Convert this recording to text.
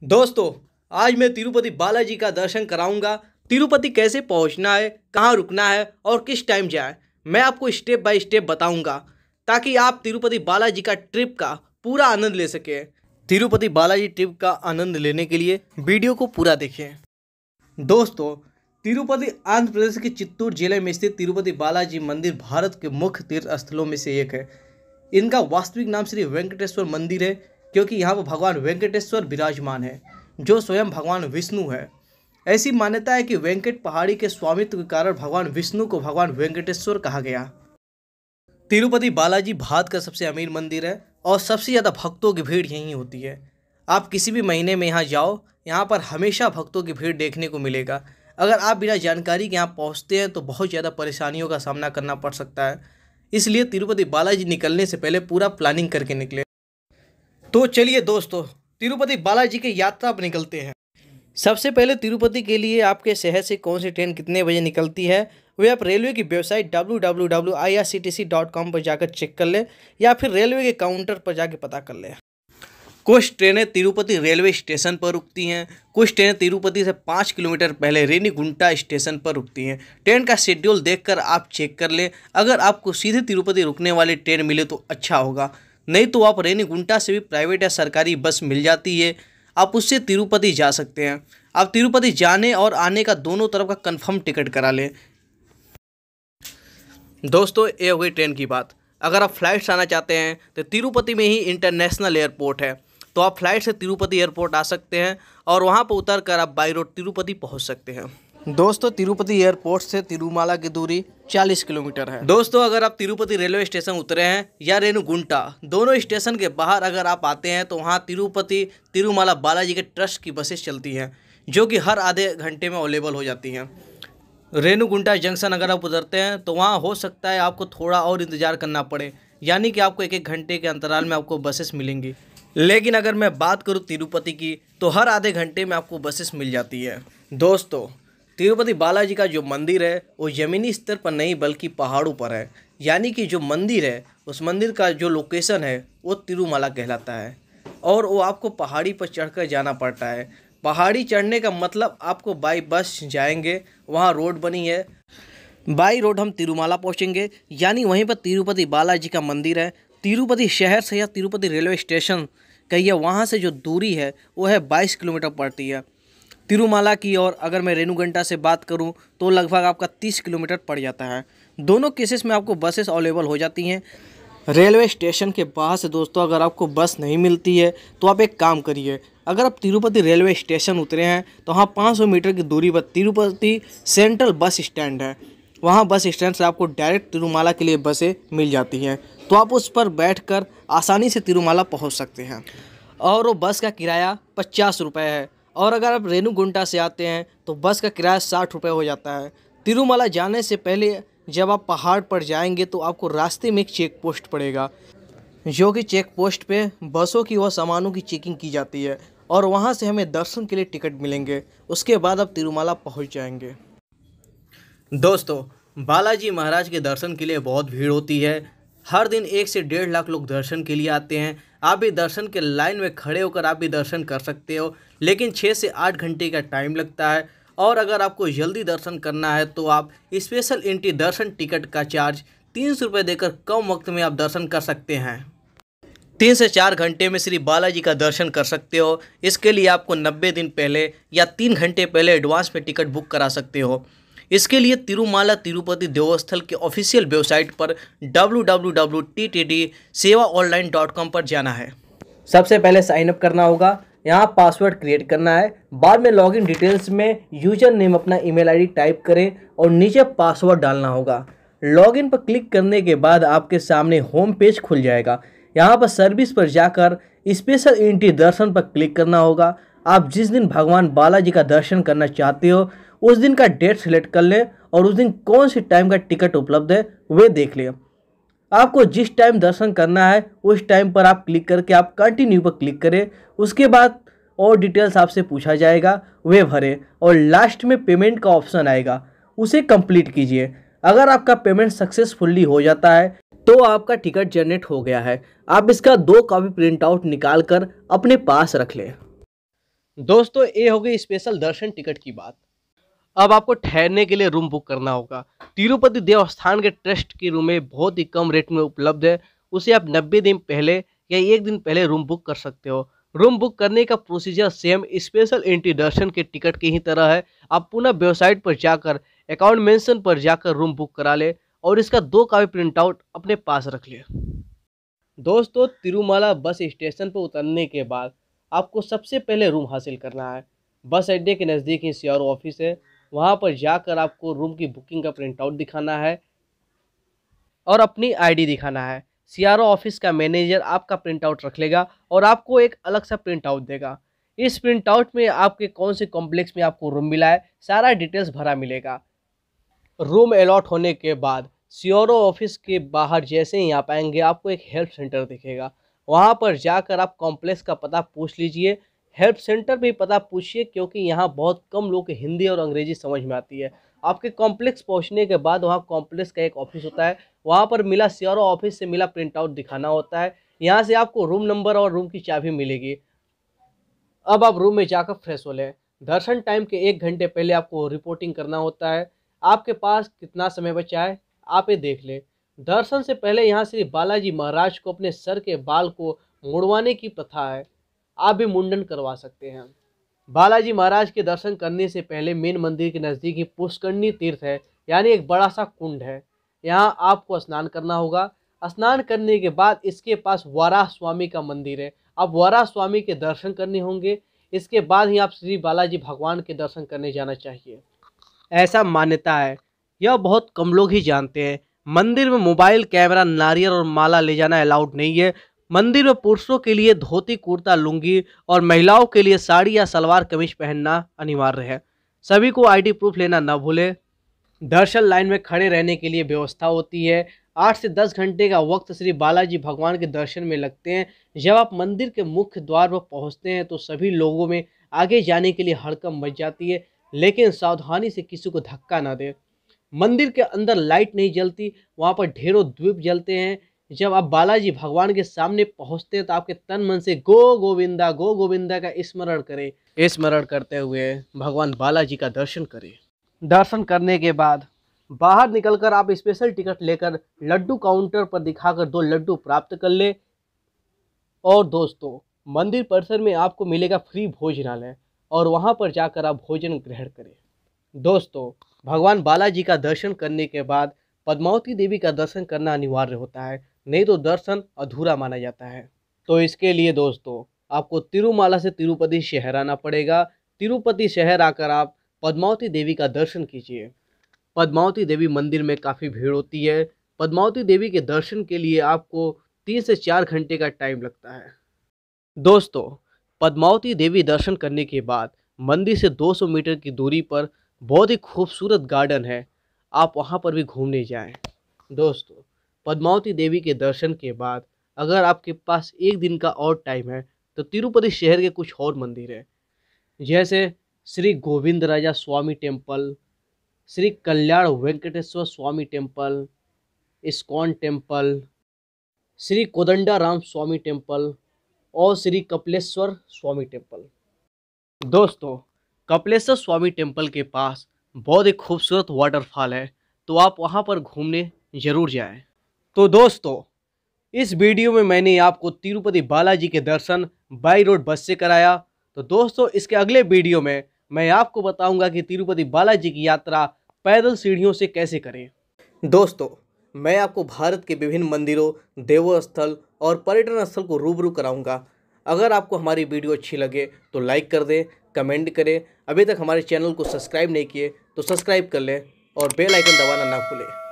दोस्तों, आज मैं तिरुपति बालाजी का दर्शन कराऊंगा। तिरुपति कैसे पहुंचना है, कहां रुकना है और किस टाइम जाए, मैं आपको स्टेप बाय स्टेप बताऊंगा ताकि आप तिरुपति बालाजी का ट्रिप का पूरा आनंद ले सकें। तिरुपति बालाजी ट्रिप का आनंद लेने के लिए वीडियो को पूरा देखें। दोस्तों, तिरुपति आंध्र प्रदेश के चित्तूर जिले में स्थित तिरुपति बालाजी मंदिर भारत के मुख्य तीर्थ स्थलों में से एक है। इनका वास्तविक नाम श्री वेंकटेश्वर मंदिर है, क्योंकि यहाँ पर भगवान वेंकटेश्वर विराजमान है, जो स्वयं भगवान विष्णु है। ऐसी मान्यता है कि वेंकट पहाड़ी के स्वामित्व के कारण भगवान विष्णु को भगवान वेंकटेश्वर कहा गया। तिरुपति बालाजी भारत का सबसे अमीर मंदिर है और सबसे ज़्यादा भक्तों की भीड़ यहीं होती है। आप किसी भी महीने में यहाँ जाओ, यहाँ पर हमेशा भक्तों की भीड़ देखने को मिलेगा। अगर आप बिना जानकारी के यहाँ पहुँचते हैं तो बहुत ज़्यादा परेशानियों का सामना करना पड़ सकता है। इसलिए तिरुपति बालाजी निकलने से पहले पूरा प्लानिंग करके निकले। तो चलिए दोस्तों, तिरुपति बालाजी की यात्रा पर निकलते हैं। सबसे पहले तिरुपति के लिए आपके शहर से कौन सी ट्रेन कितने बजे निकलती है वे आप रेलवे की वेबसाइट www.irctc.com पर जाकर चेक कर लें, या फिर रेलवे के काउंटर पर जाकर पता कर लें। कुछ ट्रेनें तिरुपति रेलवे स्टेशन पर रुकती हैं, कुछ ट्रेनें तिरुपति से 5 किलोमीटर पहले रेनीगुंटा स्टेशन पर रुकती हैं। ट्रेन का शेड्यूल देखकर आप चेक कर लें। अगर आपको सीधे तिरुपति रुकने वाली ट्रेन मिले तो अच्छा होगा, नहीं तो आप रेनीगुंटा से भी प्राइवेट या सरकारी बस मिल जाती है, आप उससे तिरुपति जा सकते हैं। आप तिरुपति जाने और आने का दोनों तरफ का कंफर्म टिकट करा लें। दोस्तों, ये हो गई ट्रेन की बात। अगर आप फ्लाइट से आना चाहते हैं तो तिरुपति में ही इंटरनेशनल एयरपोर्ट है, तो आप फ्लाइट से तिरुपति एयरपोर्ट आ सकते हैं और वहाँ पर उतर कर आप बाई रोड तिरुपति पहुँच सकते हैं। दोस्तों, तिरुपति एयरपोर्ट से तिरुमाला की दूरी 40 किलोमीटर है। दोस्तों, अगर आप तिरुपति रेलवे स्टेशन उतरे हैं या रेणुगुंटा, दोनों स्टेशन के बाहर अगर आप आते हैं तो वहाँ तिरुपति तिरुमाला बालाजी के ट्रस्ट की बसेस चलती हैं, जो कि हर आधे घंटे में अवेलेबल हो जाती हैं। रेणुगुंटा जंक्शन अगर आप उतरते हैं तो वहाँ हो सकता है आपको थोड़ा और इंतज़ार करना पड़े, यानी कि आपको 1-1 घंटे के अंतराल में आपको बसेस मिलेंगी। लेकिन अगर मैं बात करूँ तिरुपति की तो हर आधे घंटे में आपको बसेस मिल जाती है। दोस्तों, तिरुपति बालाजी का जो मंदिर है वो ज़मीनी स्तर पर नहीं बल्कि पहाड़ों पर है, यानी कि जो मंदिर है उस मंदिर का जो लोकेशन है वो तिरुमाला कहलाता है और वो आपको पहाड़ी पर चढ़कर जाना पड़ता है। पहाड़ी चढ़ने का मतलब आपको बाई बस जाएंगे, वहाँ रोड बनी है, बाई रोड हम तिरुमाला पहुँचेंगे, यानी वहीं पर तिरुपति बालाजी का मंदिर है। तिरुपति शहर से या तिरुपति रेलवे स्टेशन कहिए वहाँ से जो दूरी है वो है 22 किलोमीटर पड़ती है। तिरुमाला की और अगर मैं रेणुगंटा से बात करूं तो लगभग आपका 30 किलोमीटर पड़ जाता है। दोनों केसेस में आपको बसेस अवेलेबल हो जाती हैं। रेलवे स्टेशन के बाहर से दोस्तों अगर आपको बस नहीं मिलती है तो आप एक काम करिए, अगर आप तिरुपति रेलवे स्टेशन उतरे हैं तो वहाँ 500 मीटर की दूरी पर तिरुपति सेंट्रल बस स्टैंड है। वहाँ बस स्टैंड से आपको डायरेक्ट तिरुमाला के लिए बसें मिल जाती हैं, तो आप उस पर बैठकर आसानी से तिरुमाला पहुँच सकते हैं। और वो बस का किराया 50 रुपये है, और अगर आप रेणुगुंटा से आते हैं तो बस का किराया 60 रुपये हो जाता है। तिरुमाला जाने से पहले जब आप पहाड़ पर जाएंगे तो आपको रास्ते में एक चेक पोस्ट पड़ेगा, जो कि चेक पोस्ट पे बसों की व सामानों की चेकिंग की जाती है और वहाँ से हमें दर्शन के लिए टिकट मिलेंगे। उसके बाद आप तिरुमाला पहुँच जाएंगे। दोस्तों, बालाजी महाराज के दर्शन के लिए बहुत भीड़ होती है। हर दिन 1 से 1.5 लाख लोग दर्शन के लिए आते हैं। आप भी दर्शन के लाइन में खड़े होकर आप भी दर्शन कर सकते हो, लेकिन 6 से 8 घंटे का टाइम लगता है। और अगर आपको जल्दी दर्शन करना है तो आप स्पेशल एंट्री दर्शन टिकट का चार्ज 300 रुपये देकर कम वक्त में आप दर्शन कर सकते हैं। 3 से 4 घंटे में श्री बालाजी का दर्शन कर सकते हो। इसके लिए आपको 90 दिन पहले या 3 घंटे पहले एडवांस में टिकट बुक करा सकते हो। इसके लिए तिरुमाला तिरुपति देवस्थल के ऑफिशियल वेबसाइट पर www.ttdsevaonline.com पर जाना है। सबसे पहले साइन अप करना होगा, यहाँ पासवर्ड क्रिएट करना है, बाद में लॉगिन डिटेल्स में यूजर नेम अपना ईमेल आईडी टाइप करें और नीचे पासवर्ड डालना होगा। लॉगिन पर क्लिक करने के बाद आपके सामने होम पेज खुल जाएगा। यहाँ पर सर्विस पर जाकर स्पेशल एंट्री दर्शन पर क्लिक करना होगा। आप जिस दिन भगवान बालाजी का दर्शन करना चाहते हो उस दिन का डेट सेलेक्ट कर लें और उस दिन कौन सी टाइम का टिकट उपलब्ध है वे देख लें। आपको जिस टाइम दर्शन करना है उस टाइम पर आप क्लिक करके आप कंटिन्यू पर क्लिक करें। उसके बाद और डिटेल्स आपसे पूछा जाएगा, वे भरें और लास्ट में पेमेंट का ऑप्शन आएगा, उसे कंप्लीट कीजिए। अगर आपका पेमेंट सक्सेसफुली हो जाता है तो आपका टिकट जनरेट हो गया है। आप इसका 2 कॉपी प्रिंट आउट निकाल कर अपने पास रख लें। दोस्तों ये हो गई स्पेशल दर्शन टिकट की बात। अब आपको ठहरने के लिए रूम बुक करना होगा। तिरुपति देवस्थान के ट्रस्ट की रूमें बहुत ही कम रेट में उपलब्ध है। उसे आप 90 दिन पहले या 1 दिन पहले रूम बुक कर सकते हो। रूम बुक करने का प्रोसीजर सेम स्पेशल एंट्री दर्शन के टिकट की ही तरह है। आप पुनः वेबसाइट पर जाकर अकाउंट मेंशन पर जाकर रूम बुक करा ले और इसका 2 कॉपी प्रिंट आउट अपने पास रख ले। दोस्तों तिरुमाला बस स्टेशन पर उतरने के बाद आपको सबसे पहले रूम हासिल करना है। बस अड्डे के नज़दीक ही सीआरओ ऑफिस है। वहाँ पर जाकर आपको रूम की बुकिंग का प्रिंट आउट दिखाना है और अपनी आईडी दिखाना है। सीआरओ ऑफिस का मैनेजर आपका प्रिंट आउट रख लेगा और आपको एक अलग सा प्रिंट आउट देगा। इस प्रिंट आउट में आपके कौन से कॉम्प्लेक्स में आपको रूम मिला है सारा डिटेल्स भरा मिलेगा। रूम अलॉट होने के बाद सीआरओ ऑफिस के बाहर जैसे ही आप आएंगे आपको एक हेल्प सेंटर दिखेगा। वहाँ पर जाकर आप कॉम्प्लेक्स का पता पूछ लीजिए। हेल्प सेंटर में पता पूछिए क्योंकि यहाँ बहुत कम लोग हिंदी और अंग्रेजी समझ में आती है। आपके कॉम्प्लेक्स पहुँचने के बाद वहाँ कॉम्प्लेक्स का एक ऑफिस होता है। वहाँ पर मिला सीआरओ ऑफिस से मिला प्रिंट आउट दिखाना होता है। यहाँ से आपको रूम नंबर और रूम की चाबी मिलेगी। अब आप रूम में जाकर फ्रेश हो लें। दर्शन टाइम के 1 घंटे पहले आपको रिपोर्टिंग करना होता है। आपके पास कितना समय बचा है आप ये देख लें। दर्शन से पहले यहाँ श्री बालाजी महाराज को अपने सर के बाल को मुड़वाने की प्रथा है। आप भी मुंडन करवा सकते हैं। बालाजी महाराज के दर्शन करने से पहले मेन मंदिर के नज़दीक ही पुष्करणी तीर्थ है, यानी एक बड़ा सा कुंड है। यहाँ आपको स्नान करना होगा। स्नान करने के बाद इसके पास वराह स्वामी का मंदिर है। आप वराह स्वामी के दर्शन करने होंगे। इसके बाद ही आप श्री बालाजी भगवान के दर्शन करने जाना चाहिए। ऐसा मान्यता है, यह बहुत कम लोग ही जानते हैं। मंदिर में मोबाइल कैमरा, नारियल और माला ले जाना अलाउड नहीं है। मंदिर में पुरुषों के लिए धोती कुर्ता लुंगी और महिलाओं के लिए साड़ी या सलवार कमीज पहनना अनिवार्य है। सभी को आईडी प्रूफ लेना न भूलें। दर्शन लाइन में खड़े रहने के लिए व्यवस्था होती है। 8 से 10 घंटे का वक्त श्री बालाजी भगवान के दर्शन में लगते हैं। जब आप मंदिर के मुख्य द्वार पर पहुंचते हैं तो सभी लोगों में आगे जाने के लिए हड़कंप मच जाती है, लेकिन सावधानी से किसी को धक्का ना दें। मंदिर के अंदर लाइट नहीं जलती, वहाँ पर ढेरों द्वीप जलते हैं। जब आप बालाजी भगवान के सामने पहुँचते हैं तो आपके तन मन से गो गोविंदा का स्मरण करें। स्मरण करते हुए भगवान बालाजी का दर्शन करें। दर्शन करने के बाद बाहर निकलकर आप स्पेशल टिकट लेकर लड्डू काउंटर पर दिखाकर 2 लड्डू प्राप्त कर ले। और दोस्तों मंदिर परिसर में आपको मिलेगा फ्री भोजनालय और वहां पर जाकर आप भोजन ग्रहण करें। दोस्तों भगवान बालाजी का दर्शन करने के बाद पद्मावती देवी का दर्शन करना अनिवार्य होता है, नहीं तो दर्शन अधूरा माना जाता है। तो इसके लिए दोस्तों आपको तिरुमाला से तिरुपति शहर आना पड़ेगा। तिरुपति शहर आकर आप पद्मावती देवी का दर्शन कीजिए। पद्मावती देवी मंदिर में काफ़ी भीड़ होती है। पद्मावती देवी के दर्शन के लिए आपको 3 से 4 घंटे का टाइम लगता है। दोस्तों पद्मावती देवी दर्शन करने के बाद मंदिर से 200 मीटर की दूरी पर बहुत ही खूबसूरत गार्डन है, आप वहां पर भी घूमने जाएं। दोस्तों पद्मावती देवी के दर्शन के बाद अगर आपके पास 1 दिन का और टाइम है तो तिरुपति शहर के कुछ और मंदिर हैं, जैसे Shri Govinda Raja Swami temple, Shri Kalyana Venkateswara Swami temple, ISKCON temple, Shri Kodandarama Swami temple और श्री कपिलेश्वर स्वामी टेम्पल। दोस्तों कपिलेश्वर स्वामी टेम्पल के पास बहुत ही खूबसूरत वाटरफॉल है, तो आप वहां पर घूमने जरूर जाएं। तो दोस्तों इस वीडियो में मैंने आपको तिरुपति बालाजी के दर्शन बाई रोड बस से कराया। तो दोस्तों इसके अगले वीडियो में मैं आपको बताऊंगा कि तिरुपति बालाजी की यात्रा पैदल सीढ़ियों से कैसे करें। दोस्तों मैं आपको भारत के विभिन्न मंदिरों, देवों स्थल और पर्यटन स्थल को रूबरू कराऊंगा। अगर आपको हमारी वीडियो अच्छी लगे तो लाइक कर दें, कमेंट करें। अभी तक हमारे चैनल को सब्सक्राइब नहीं किए तो सब्सक्राइब कर लें और बेल आइकन दबाना ना भूलें।